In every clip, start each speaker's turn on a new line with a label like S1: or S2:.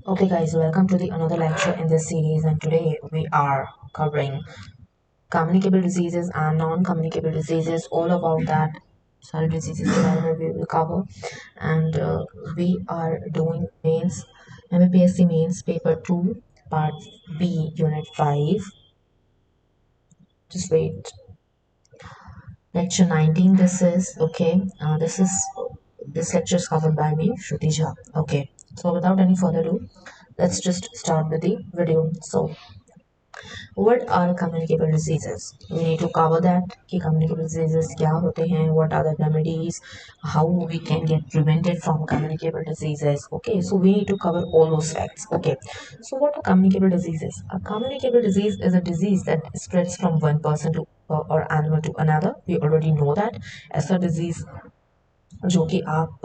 S1: Okay guys, welcome to the another lecture in this series, and today we are covering communicable diseases and non-communicable diseases. All about that सारे diseases के बारे में we will cover, and we are doing mains Mppsc mains paper 2 part B unit 5. Just wait. Lecture 19 this is. Okay, this lecture is covered by me, Shruti Jha. Okay, so without any further ado, let's just start with the video. So what are communicable diseases? We need to cover that कि communicable diseases क्या होते हैं, what are the remedies, how we can get prevented from communicable diseases. Okay, so we need to cover all those facts. Okay, so what are communicable diseases? A communicable disease is a disease that spreads from one person to or animal to another. We already know that. ऐसा disease जो कि आप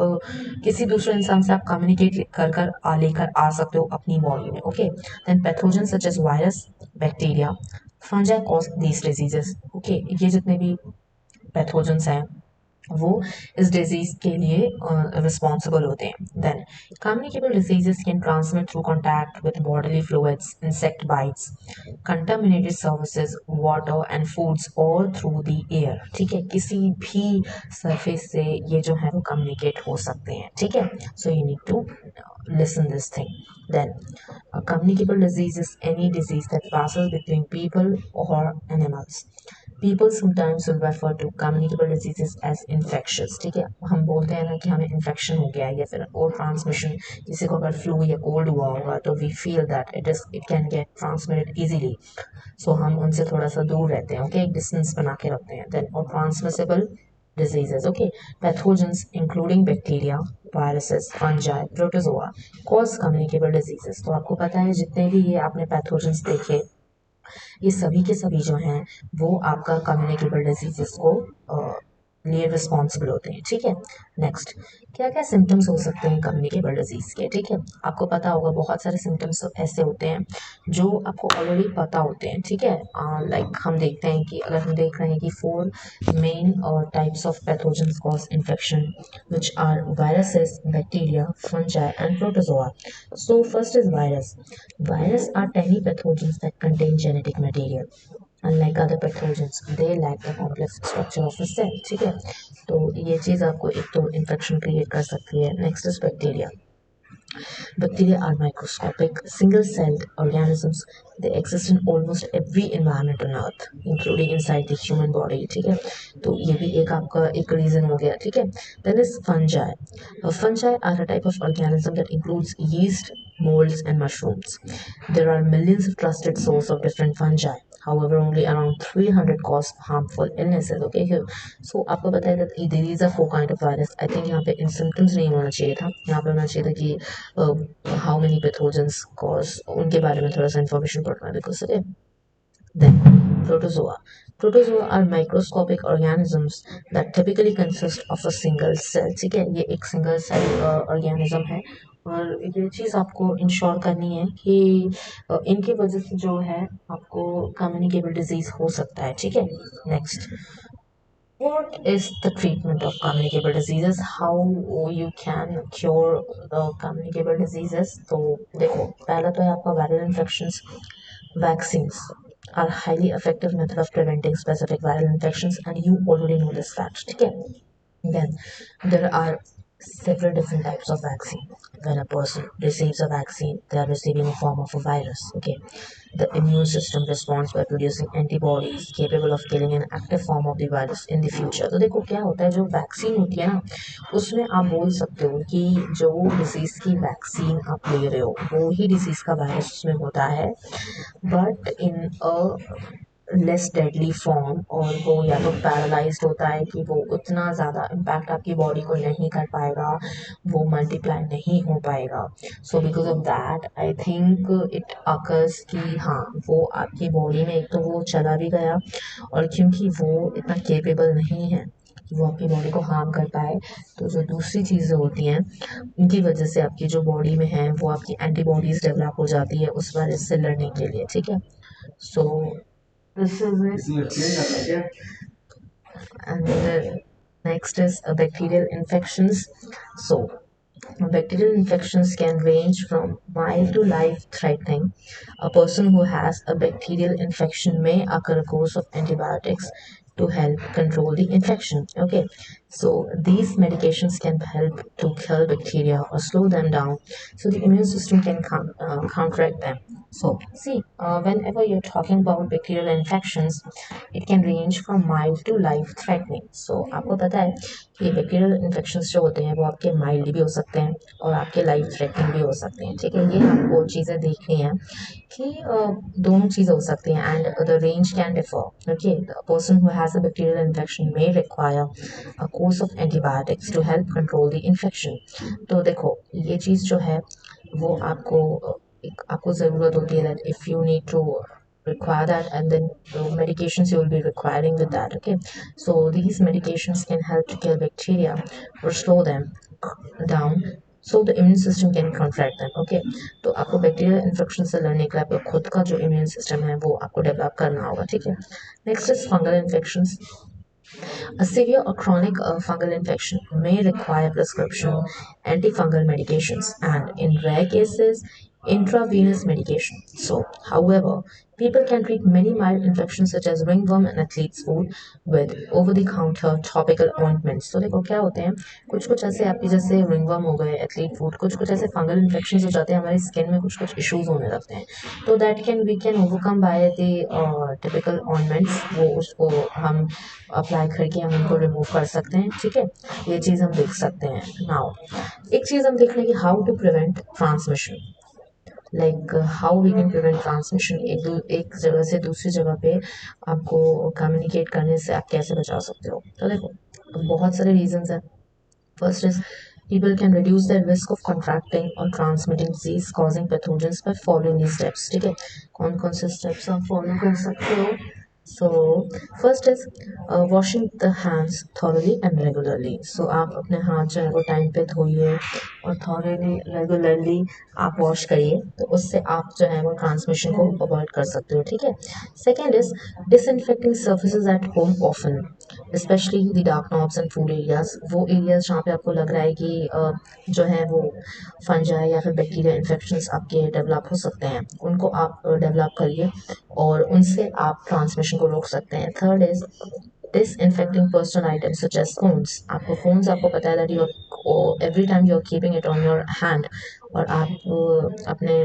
S1: किसी दूसरे इंसान से आप communicate कर कर लेकर आ सकते हो अपनी बॉडी में. Okay, then pathogen such as virus, bacteria, fungi cause these diseases. Okay, ये जितने भी पैथोजेंस हैं वो इस डिजीज के लिए रिस्पॉन्सिबल होते हैं. Then communicable diseases can transmit through contact with bodily fluids, insect bites, contaminated services, water and foods और थ्रू द एयर. ठीक है, किसी भी सरफेस से ये जो है वो कम्युनिकेट हो सकते हैं. ठीक है, so you need to listen this thing. Then a communicable disease is any disease that passes between people or animals. People sometimes will refer to communicable diseases as infectious. ठीक है, हम बोलते हैं ना कि हमें इन्फेक्शन हो गया है या फिर और ट्रांसमिशन, किसी को अगर फ्लू या कोल्ड हुआ होगा तो we feel that it can get transmitted easily. So हम उनसे थोड़ा सा दूर रहते हैं. ओके, एक डिस्टेंस बना के रखते हैं. देन और transmissible diseases. Okay, pathogens including bacteria, viruses, fungi, protozoa cause communicable diseases. तो आपको पता है जितने भी ये आपने pathogens देखे, ये सभी के सभी जो हैं वो आपका कम्युनिकेबल डिजीजेस को लिए रिस्पॉन्सिबल होते हैं. ठीक है, नेक्स्ट क्या क्या सिम्टम्स हो सकते हैं कम्युनिकेबल डिजीज के. ठीक है, आपको पता होगा बहुत सारे सिम्टम्स ऐसे होते हैं जो आपको ऑलरेडी पता होते हैं. ठीक है, लाइक हम देखते हैं कि अगर हम देख रहे हैं कि 4 main types of pathogens cause infection which are viruses, bacteria, fungi and protozoa. So first is virus. Virus are tiny pathogens that contain genetic material. Unlike other pathogens, they lack the complex structure of a cell. ठीक है, तो ये चीज़ आपको एक तो infection create कर सकती है. Next is bacteria. Bacteria are microscopic, single-celled organisms. They exist in almost every environment on Earth, including inside the human body. ठीक है, तो ये भी एक आपका एक रीजन हो गया. ठीक है, then is fungi. Fungi are a type of organism that includes yeast, molds, and mushrooms. There are millions of trusted sources of different fungi. However, only around 300 cause harmful illnesses. Okay, so आपको बताया that there is a 4 kind of virus. I think यहाँ पे इन symptoms नहीं होना चाहिए था. यहाँ पे होना चाहिए था कि how many pathogens cause, उनके बारे में थोड़ा सा information पढ़ना है because okay. Then protozoa. Protozoa are microscopic organisms that typically consist of a single cell. ठीक है, ये एक single cell organism है और ये चीज़ आपको इंश्योर करनी है कि इनकी वजह से जो है आपको कम्युनिकेबल डिजीज हो सकता है. ठीक है, next what is the treatment of communicable diseases? How you can cure the communicable diseases? तो देखो, पहला तो है आपका viral infections. Vaccines are highly effective method of preventing specific viral infections, and you already know this fact. ठीक है, then there are several different types of vaccine. When a person receives a vaccine, they are receiving a form of a virus. Okay, the immune system responds by producing antibodies capable of killing an active form of the virus in the future. तो देखो क्या होता है, जो vaccine होती है ना उसमें आप बोल सकते हो कि जो डिसीज की वैक्सीन आप ले रहे हो वो ही डिसीज का वायरस उसमें होता है, but in a less deadly form, और वो या तो पैरालाइज्ड होता है कि वो उतना ज़्यादा इम्पैक्ट आपकी बॉडी को नहीं कर पाएगा, वो मल्टीप्लाई नहीं हो पाएगा. So because of that I think it occurs कि हाँ वो आपकी बॉडी में एक तो वो चला भी गया, और क्योंकि वो इतना केपेबल नहीं है कि वो आपकी बॉडी को हार्म कर पाए, तो जो दूसरी चीज़ें होती हैं उनकी वजह से आपकी जो बॉडी में है वो आपकी एंटीबॉडीज डेवलप हो जाती है उस वायरस से लड़ने के लिए. ठीक है, सो this is it. And next is bacterial infections. So Bacterial infections can range from mild to life-threatening. A person who has a bacterial infection may occur a course of antibiotics to help control the infection. Okay, so these medications can help to kill bacteria or slow them down, so the immune system can counteract them. So, see, whenever you're talking about bacterial infections, it can range from mild to life threatening. So, आपको पता है कि bacterial infections जो होते हैं वो आपके mild भी हो सकते हैं और आपके लाइफ थ्रेटनिंग भी हो सकते हैं, ठीक है। ये आपको चीज़ें देखनी है कि दोनों चीज़ें हो सकती हैं and the range can differ. Okay, the person who has a bacterial infection may require a course of antibiotics to help control the infection. तो देखो ये चीज़ जो है वो आपको एक आपको ज़रूरत होती है that if you need to require that, and then the medications you will be requiring with that. Okay, so these medications can help to kill bacteria or slow them down, so the immune system can contract them. Okay, तो आपको bacterial infection से लड़ने के लिए आपको खुद का जो इम्यून सिस्टम है वो आपको डेवलप करना होगा, ठीक है। Next is fungal infections. A severe or chronic fungal infection may require prescription antifungal medications and, in rare cases, intravenous medication. So, however, people can treat many mild infections such as ringworm and athlete's foot with over-the-counter topical ointments. तो देखो क्या होते हैं, कुछ कुछ ऐसे आपकी जैसे रिंगवर्म हो गए, एथलीट फूड, कुछ कुछ ऐसे फंगल इन्फेक्शन हो जाते हैं, हमारी स्किन में कुछ कुछ इश्यूज होने लगते हैं, तो that can we can overcome by the typical ointments. वो उसको हम अप्लाई करके हम उनको रिमूव कर सकते हैं, ठीक है। ये चीज़ हम देख सकते हैं। नाउ एक चीज़ हम देख लें कि how to prevent transmission, like how we can prevent transmission, एक जगह से दूसरी जगह पे आपको कम्युनिकेट करने से आप कैसे बचा सकते हो। तो देखो बहुत सारे रीजंस हैं। First is people can reduce their risk of contracting or transmitting disease causing pathogens by following these steps, ठीक है। कौन कौन से steps आप follow कर सकते हो? So first is washing the hands thoroughly and regularly. So आप अपने हाथ जो है वो टाइम पे धोइए और thoroughly regularly आप वॉश करिए, तो उससे आप जो है वो ट्रांसमिशन को अवॉइड कर सकते हो, ठीक है। Second is disinfecting surfaces at home often, especially the dark knobs and food areas, वो areas जहाँ पे आपको लग रहा है कि जो है वो फंजाई या फिर बैक्टीरिया इन्फेक्शंस आपके डेवलप हो सकते हैं, उनको आप डेवलप करिए और उनसे आप ट्रांसमिशन को रोक सकते हैं। Third is disinfecting personal items such as phones. आपको phones आपको पता है that you're every time you're keeping it on your hand और आप अपने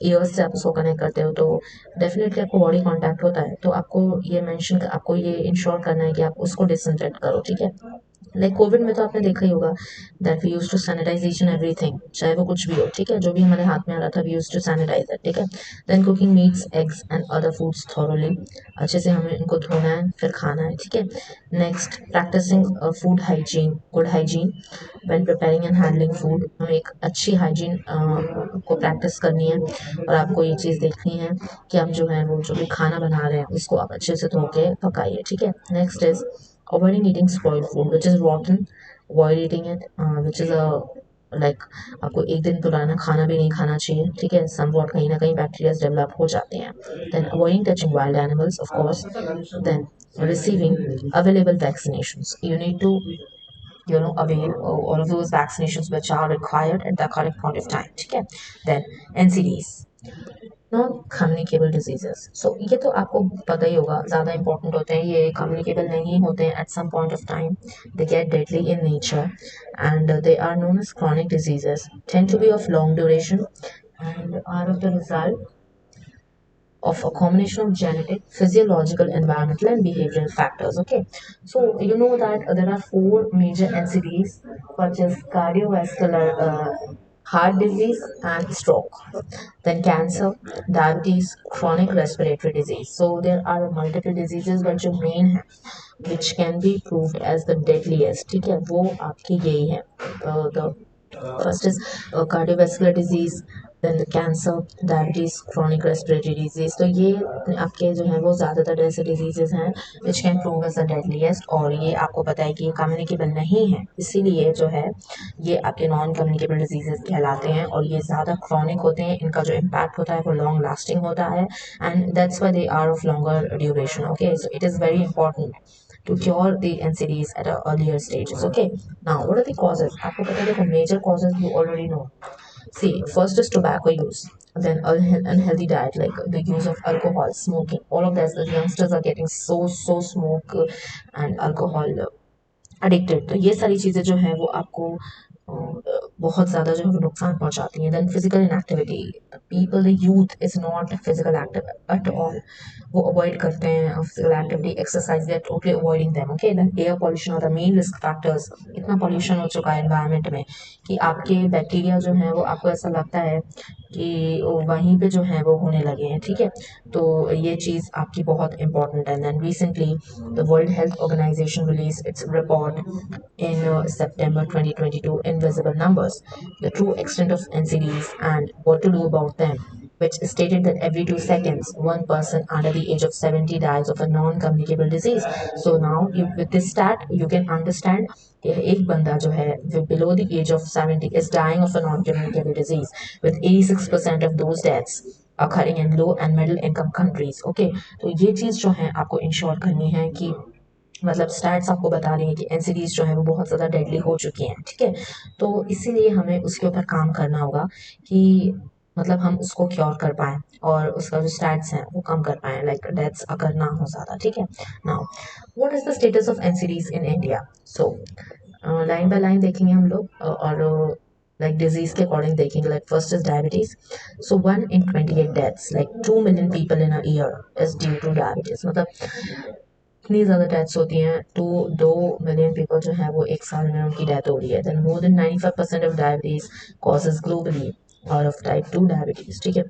S1: ईयर्स से आप उसको कनेक्ट करते हो, तो डेफिनेटली आपको बॉडी कांटेक्ट होता है, तो आपको ये मेंशन आपको ये इंश्योर करना है कि आप उसको डिसइंफेक्ट करो, ठीक है। लाइक कोविड में तो आपने देखा ही होगा that we use to sanitise each and everything, चाहे वो कुछ भी हो, ठीक है, जो भी हमारे हाथ में आ रहा था we use to sanitise it, ठीक है। Then cooking meats eggs and other foods thoroughly, अच्छे से हमें इनको धोना है फिर खाना है, ठीक है। Next practising food hygiene, good hygiene when preparing and handling food, हमें एक अच्छी हाइजीन को प्रैक्टिस करनी है और आपको ये चीज़ देखनी है कि आप जो है वो जो भी खाना बना रहे हैं उसको आप अच्छे से धो के पकाइए, ठीक है। Next is avoiding eating spoiled food which is rotten, avoid eating it, which is a like आपको एक दिन पुराना खाना भी नहीं खाना चाहिए, ठीक है, समवॉट कहीं ना कहीं बैक्टीरिया डेवलप हो जाते हैं। Then avoiding touching wild animals of course, then receiving available vaccinations, you need to avail all of those vaccinations which are required at the correct point of time, ठीक है। then NCDs, non communicable diseases, so ये तो आपको पता ही होगा, ज़्यादा important होते हैं, ये कम्युनिकेबल नहीं होते हैं at some point of time, they get deadly in nature and they are known as chronic diseases, tend to be of long duration and are of the result of a combination of genetic, physiological, environmental, and behavioral factors. Okay, so you know that there are four major NCDs, such as cardiovascular, heart disease, and stroke. Then cancer, diabetes, chronic respiratory disease. So there are multiple diseases, but जो main है, which can be proved as the deadliest, ठीक है, वो आपकी यही है। The first is cardiovascular disease, then the cancer, diabetes, chronic respiratory disease। तो ये आपके जो है वो ज़्यादातर ऐसे diseases हैं which can prove as the deadliest, और ये आपको पता है कि ये communicable नहीं है, इसीलिए जो है ये आपके नॉन कम्युनिकेबल डिजीजेस कहलाते हैं और ये ज़्यादा chronic होते हैं, इनका जो impact होता है वो long lasting होता है, and that's why they are of longer duration. Okay, so it is very important to cure the NCDs at earlier stages. Okay, now what are the causes? आपको पता है देखो major causes you already know. See, first is tobacco use, then unhealthy diet like the use of alcohol, smoking. All of this, the youngsters are getting so smoke and alcohol addicted. तो ये सारी चीज़ें जो है वो आपको बहुत ज़्यादा जो है वो नुकसान पहुंचाती हैं। Then physical inactivity, people the youth is not physical active at all, वो अवॉइड करते हैं physical activity, exercise, they are totally avoiding them. Okay, then air pollution और द मेन रिस्क फैक्टर्स। इतना पॉल्यूशन हो चुका है एनवायरनमेंट में कि आपके बैक्टीरिया जो है वो आपको ऐसा लगता है कि वहीं पे जो है वो होने लगे हैं। ठीक है, तो ये चीज़ आपकी बहुत इंपॉर्टेंट है। Then recently the World Health Organization release its report in September 2022, Invisible Numbers, the true extent of NCDs and what to do about them, which stated that every 2 seconds, one person under the age of 70 dies of a non-communicable disease. So now, with this stat, you can understand कि एक बंदा जो है below the age of 70 is dying of a non-communicable disease, with 86% of those deaths occurring in low and middle income countries. Okay, तो ये चीज़ जो है आपको इंश्योर करनी है कि मतलब स्टैट्स आपको बता रही हैं कि एनसीडीज जो है वो बहुत ज़्यादा डेडली हो चुकी हैं। ठीक है, तो इसीलिए हमें उसके ऊपर काम करना होगा कि मतलब हम उसको क्योर कर पाएँ और उसका जो स्टैट्स हैं वो कम कर पाएँ, लाइक डेथ्स अगर ना हो ज़्यादा। ठीक है, now what is the status of NCDs in India? So line by line देखेंगे हम लोग और like disease के according देखेंगे। like first is diabetes, so 1 in 28 deaths, like 2 million people in a year is due to diabetes। मतलब इतनी ज़्यादा deaths होती हैं, 2 मिलियन पीपल जो है वो एक साल में उनकी डेथ हो रही है। Then more than 95% of diabetes causes globally और ऑफ टाइप 2 डायबिटीज। ठीक है,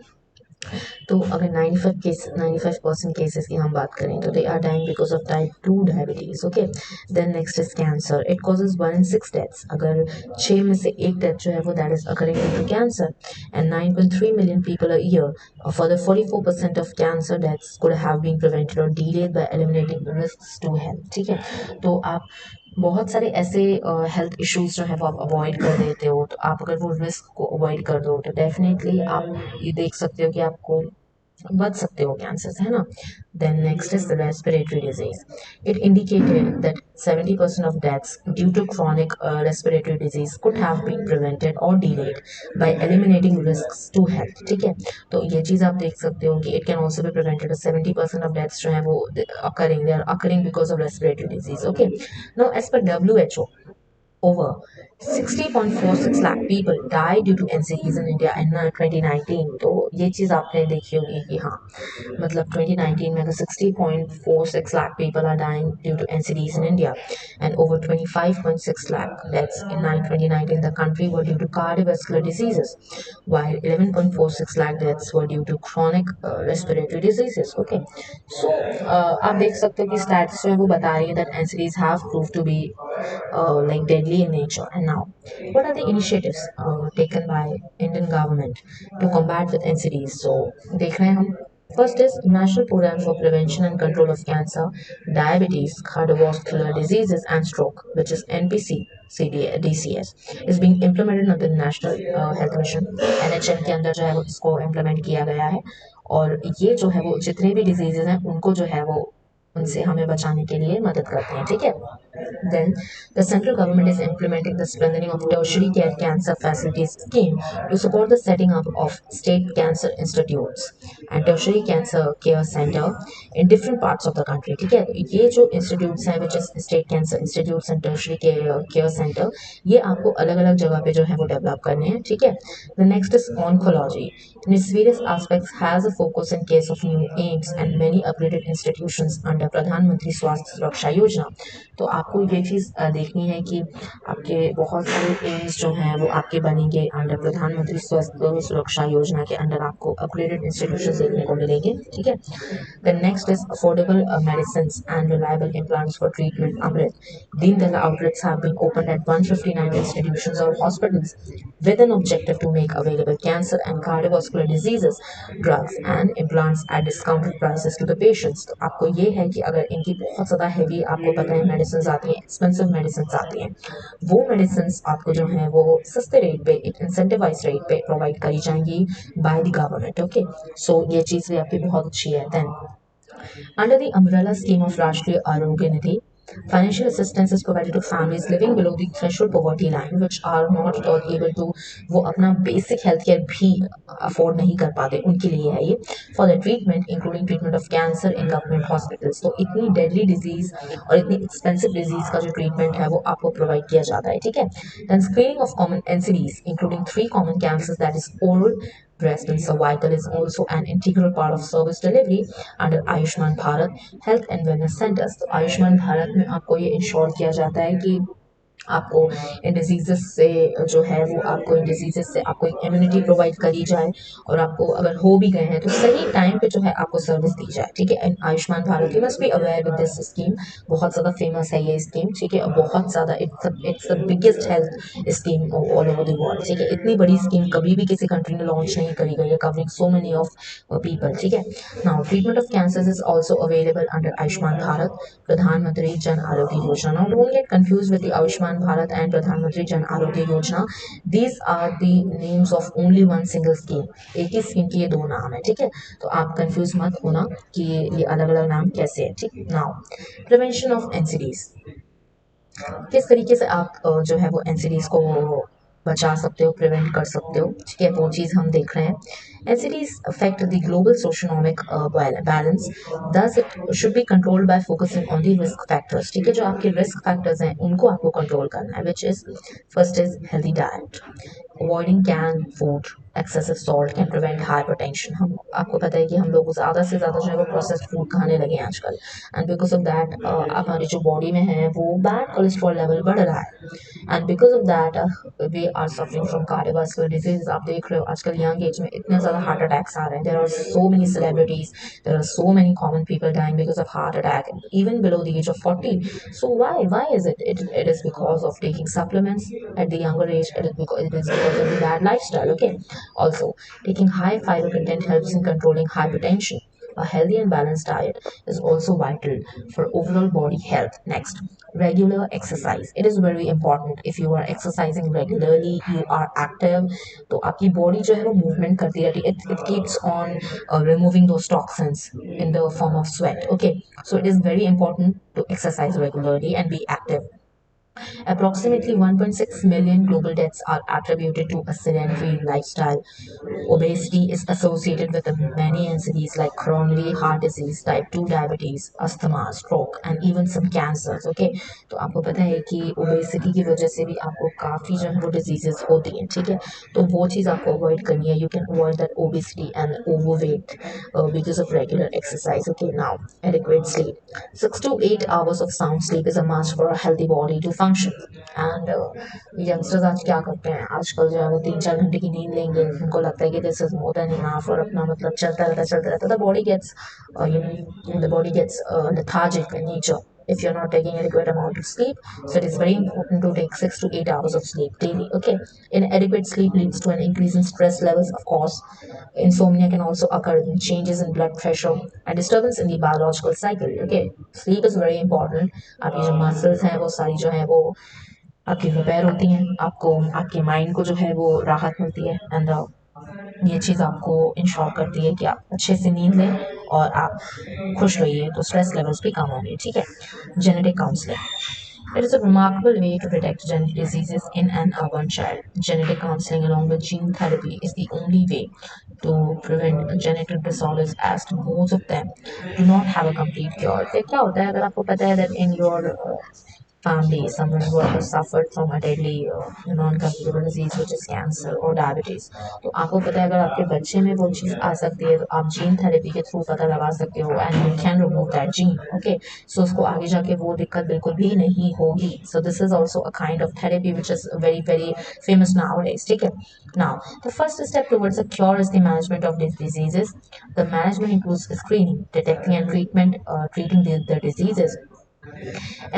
S1: तो अगर 95% केसेस की हम बात करें तो they are dying because of type 2 diabetes. Okay, then next is cancer, it causes 1 in 6 deaths, अगर 6 में से एक डेथ जो है वो that is occurring due to cancer, and 9.3 million people a year, for the 44% of cancer deaths could have been prevented or delayed by eliminating risks to health। ठीक है, तो आप बहुत सारे ऐसे हेल्थ इश्यूज जो है वो आप अवॉइड कर देते हो, तो आप अगर वो रिस्क को अवॉइड कर दो तो डेफिनेटली आप ये देख सकते हो कि आपको बच सकते हो कैंसर से, है ना। Then next is the respiratory disease, it indicated that 70% of deaths due to chronic respiratory disease could have been prevented or delayed by eliminating risks to health। ठीक है, तो ये चीज़ आप देख सकते हो कि it can also be prevented। 70% of deaths जो है वो they are occurring because of respiratory disease। okay, now as per WHO, over 60.46 lakh people died due to NCDs in India in 2019। तो ये चीज़ आपने देखी होगी कि हाँ, मतलब 2019 में 60.46 lakh people are dying due to NCDs in India, and over 25.6 lakh deaths in 2019 the country were due to cardiovascular diseases, while 11.46 lakh deaths were due to chronic respiratory diseases। okay, so आप देख सकते हो कि stats जो है वो बता रही है that NCDs have proved to be like deadly in nature। And now, what are the initiatives taken by Indian government to combat with NCDs? So, देख रहे हैं हम। First is National Program for Prevention and Control of Cancer, Diabetes, Cardiovascular Diseases and Stroke, which is NPC DCS, is being implemented under the National Health Mission। NHM के अंदर जो है वो इसको implement किया गया है, और ये जो है वो जितने भी diseases हैं उनको जो है वो उनसे हमें बचाने के लिए मदद करते हैं। ठीक है, then the central government is implementing the strengthening of tertiary care cancer facilities scheme to support the setting up of state cancer institutes and tertiary cancer care center in different parts of the country। ठीक है, ये जो institutes हैं which is state cancer institutes and tertiary care center, ये आपको अलग अलग जगह पे जो है वो डेवलप करने हैं। ठीक है, the next is oncology, in its various aspects has a focus in case of new aims and many upgraded institutions under प्रधानमंत्री स्वास्थ्य सुरक्षा योजना। तो आपको ये चीज़ देखनी है कि आपके बहुत सारे एम्स जो हैं वो आपके बनेंगे अंडर प्रधानमंत्री स्वास्थ्य सुरक्षा योजना के अंडर, आपको अपग्रेडेड इंस्टीट्यूशन देखने को मिलेंगे। ठीक है, the next is affordable medicines and reliable implants for treatment। Amrit Deen Dayal outlets have been opened at 159 institutions or hospitals with an objective to make available cancer and cardiovascular diseases drugs and implants at discounted prices to the patients। तो आपको ये है कि अगर इनकी बहुत ज़्यादा heavy आपको पता है मेडिसिन आती हैं, एक्सपेंसिव मेडिसिन आती हैं, वो मेडिसिन आपको जो है वो सस्ते रेट पे, एक इंसेंटिवाइज रेट पे प्रोवाइड करी जाएंगी by the government. Okay, so ये चीज़ भी आपकी बहुत अच्छी है। Then under the umbrella scheme of Rashtriya Arogya Nidhi, Financial assistance is provided to families living below the threshold poverty line, which are not at all able to, वो अपना basic health care भी afford नहीं कर पाते, उनके लिए है ये, for the treatment including treatment of cancer in government hospitals. तो इतनी deadly disease और इतनी expensive disease का जो treatment है वो आपको provide किया जाता है, ठीक है. Then screening of common NCDs including three common cancers, that is oral, breast and cervical, is also an integral part of service delivery under Ayushman Bharat health and wellness centres. तो आयुष्मान भारत में आपको ये इंश्योर किया जाता है कि आपको इन डिजीजेस से जो है वो आपको इन डिजीजेस से आपको एक इम्यूनिटी प्रोवाइड करी जाए, और आपको अगर हो भी गए हैं तो सही टाइम पे जो है आपको सर्विस दी जाए, ठीक है. Ayushman Bharat, you must be aware with this scheme. बहुत ज़्यादा फेमस है ये स्कीम, ठीक है, और बहुत ज़्यादा it's the biggest health scheme all over the world, ठीक है. इतनी बड़ी स्कीम कभी भी किसी कंट्री में लॉन्च नहीं करी गई है, covering so many of people, ठीक है. Now treatment of cancer is also available under Ayushman Bharat Pradhan Mantri Jan Arogya Yojana. Now don't get confuse with the Ayushman Bharat and Pradhan Mantri Jan Arogya Yojana. These are the names of only one single scheme. एक ही scheme के ये दो नाम है, ठीक है. तो आप कंफ्यूज मत होना कि ये अलग अलग नाम कैसे है, ठीक. नाउ प्रिवेंशन ऑफ एनसीडीज, किस तरीके से आप जो है वो एनसीडीज को बचा सकते हो, प्रिवेंट कर सकते हो, ठीक है, वो चीज़ हम देख रहे हैं. NCDs affect the global socioeconomic balance, thus it should be controlled by focusing on the risk factors, ठीक है. जो आपके रिस्क फैक्टर्स हैं उनको आपको कंट्रोल करना है, which is first is healthy diet, avoiding can food, excessive salt can prevent hypertension. हम आपको पता है कि हम लोग ज़्यादा से ज़्यादा जो है वो प्रोसेस्ड फूड खाने लगे हैं आजकल, एंड बिकॉज ऑफ दैट हमारी जो बॉडी में है वो बैड कोलेस्ट्रॉल लेवल बढ़ रहा है, and because of that we are suffering from cardiovascular disease. आप देख रहे हो आजकल यंग एज में इतने ज़्यादा हार्ट अटैक्स आ रहे हैं. There are so many celebrities, there are so many common people dying because of heart attack even below the age of 40. So why is it? It is because of taking supplements at the younger age. It is because of the bad lifestyle. Okay. Also, taking high fiber content helps in controlling hypertension. A healthy and balanced diet is also vital for overall body health. Next, regular exercise. It is very important. If you are exercising regularly, you are active, तो आपकी body जो है वो movement करती रहती है. It keeps on removing those toxins in the form of sweat. Okay, so it is very important to exercise regularly and be active. Approximately 1.6 million global deaths are attributed to a sedentary lifestyle. Obesity is associated with many NCDs like coronary heart disease, type 2 diabetes, asthma, stroke, and even some cancers. Okay, तो आपको पता है कि obesity की वजह से भी आपको काफ़ी जो है वो diseases होती हैं, ठीक है. तो वो चीज़ आपको avoid करनी है. You can avoid that obesity and overweight because of regular exercise. Okay, now adequate sleep. 6 to 8 hours of sound sleep is a must for a healthy body to function. And youngsters आज क्या करते हैं, आजकल जो है वो 3-4 घंटे की नींद लेंगे, उनको लगता है कि this is more than enough, और अपना मतलब चलता रहता. The body gets lethargic in nature if you're not taking adequate amount of sleep. So it is very important to take 6 to 8 hours of sleep daily. Okay, inadequate sleep leads to an increase in stress levels. Of course, insomnia can also occur in changes in blood pressure and disturbance in the biological cycle. Okay, sleep is very important. आपकी जो muscles हैं वो सारी जो है वो आपकी repair होती हैं, आपको आपके माइंड को जो है वो राहत मिलती है, एंड ये चीज़ आपको इंश्योर करती है कि आप अच्छे से नींद लें और आप खुश रहिए, तो स्ट्रेस लेवल्स भी कम होंगे, ठीक है. Genetic counselling. It is a remarkable way to detect genetic diseases in an urban child. Genetic counseling along with gene therapy is the only way to prevent genetic disorders, as most of them do not have a complete cure. फिर क्या होता है, अगर आपको पता है that in your family someone who has suffered from a deadly non-communicable disease which is cancer or diabetes, तो आपको पता है अगर आपके बच्चे में वो चीज़ आ सकती है तो आप जीन थेरेपी के थ्रू पता लगा सकते हो, and you can remove that gene. Okay, so उसको आगे जाके वो दिक्कत बिल्कुल भी नहीं होगी. So this is also a kind of therapy which is very very famous nowadays. ठीक है. Now, the first step towards a cure is the management of these diseases. The management includes screening, detecting and treating the diseases.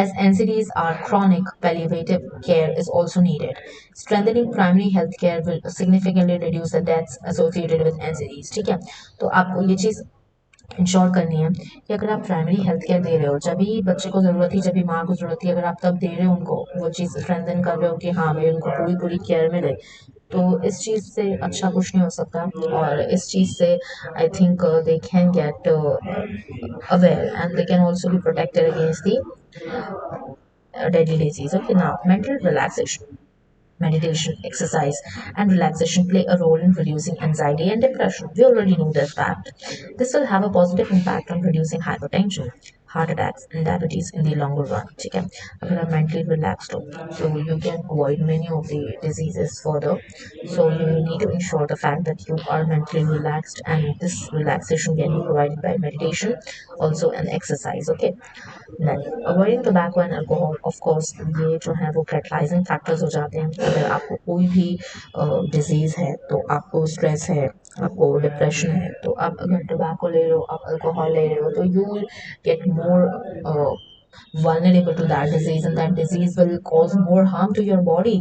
S1: As NCDs are chronic, palliative care is also needed. Strengthening primary health care will significantly reduce the deaths associated with NCDs. ठीक है, तो आपको ये चीज़ ensure करनी है कि अगर आप प्राइमरी हेल्थ केयर दे रहे हो, जब भी बच्चे को ज़रूरत थी, जब भी माँ को ज़रूरत थी, अगर आप तब दे रहे हो उनको, वो चीज़ स्ट्रेंथन कर रहे हो कि हाँ भाई उनको पूरी पूरी केयर मिले, तो इस चीज़ से अच्छा कुछ नहीं हो सकता। और इस चीज़ से I think they can get aware and they can also be protected against the deadly disease. Okay, now mental relaxation. Meditation, exercise, and relaxation play a role in reducing anxiety and depression. We already know this fact. This will have a positive impact on reducing hypertension, heart attacks, and diabetes in the longer run. ठीक है, अगर आप mentally relaxed हो, so you can avoid many of the diseases further. So you need to ensure the fact that you are mentally relaxed, and this relaxation can be provided by meditation, also and exercise. Okay. नहीं, avoiding tobacco and alcohol of course ये जो है वो catalysing factors हो जाते हैं। अगर आपको कोई भी डिजीज़ है, तो आपको स्ट्रेस है, आपको डिप्रेशन है, तो आप अगर टोबैको ले रहे हो, आप अल्कोहल ले रहे हो, तो you will get more vulnerable to that disease and that disease will cause more harm to your body।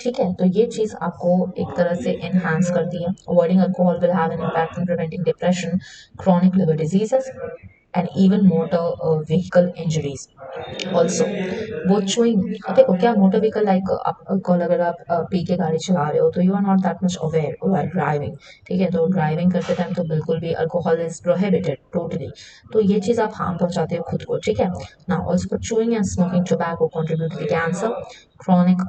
S1: ठीक है, तो ये चीज आपको एक तरह से एनहांस करती है। Avoiding alcohol will have an impact in preventing depression, chronic liver diseases and even motor vehicle injuries also. वो चुइंग, देखो क्या मोटर व्हीकल लाइक आप अल्कोहल अगर आप पी के गाड़ी चला रहे हो, तो you are not that much aware while driving. ठीक है, तो ड्राइविंग करते टाइम तो बिल्कुल भी अल्कोहल इज प्रोहिबिटेड टोटली। तो ये चीज आप हार्म पहुंचाते हो खुद को। ठीक है, ना also chewing and smoking tobacco contribute to cancer, chronic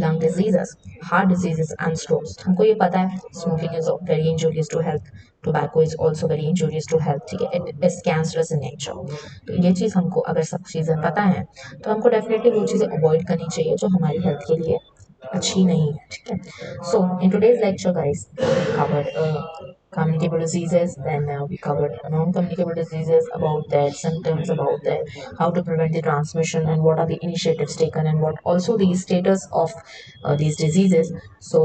S1: lung diseases, heart diseases, and strokes। हमको ये पता है smoking is very injurious to health, tobacco is also very injurious to health। ठीक है, it is cancerous in nature। तो ये चीज़ हमको अगर सब चीज़ें पता है, तो हमको डेफिनेटली वो चीज़ें अवॉइड करनी चाहिए जो हमारी हेल्थ के लिए अच्छी नहीं है। ठीक है, so in today's lecture guys we covered communicable diseases, then we covered non-communicable diseases, about their symptoms, about their how to prevent the transmission, and what are the initiatives taken, and what also the status of these diseases। So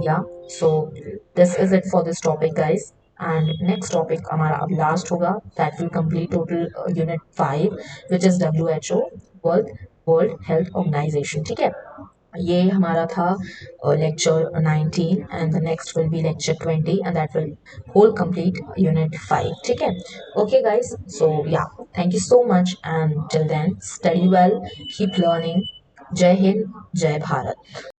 S1: yeah, so this is it for this topic guys। and next topic हमारा अब last होगा, that will complete total unit 5, which is WHO, World Health Organization. ठीक है, ये हमारा था lecture 19 and the next will be lecture 20 and that will whole complete unit 5। ठीक है, okay guys, so yeah thank you so much and till then study well, keep learning. जय हिंद, जय भारत।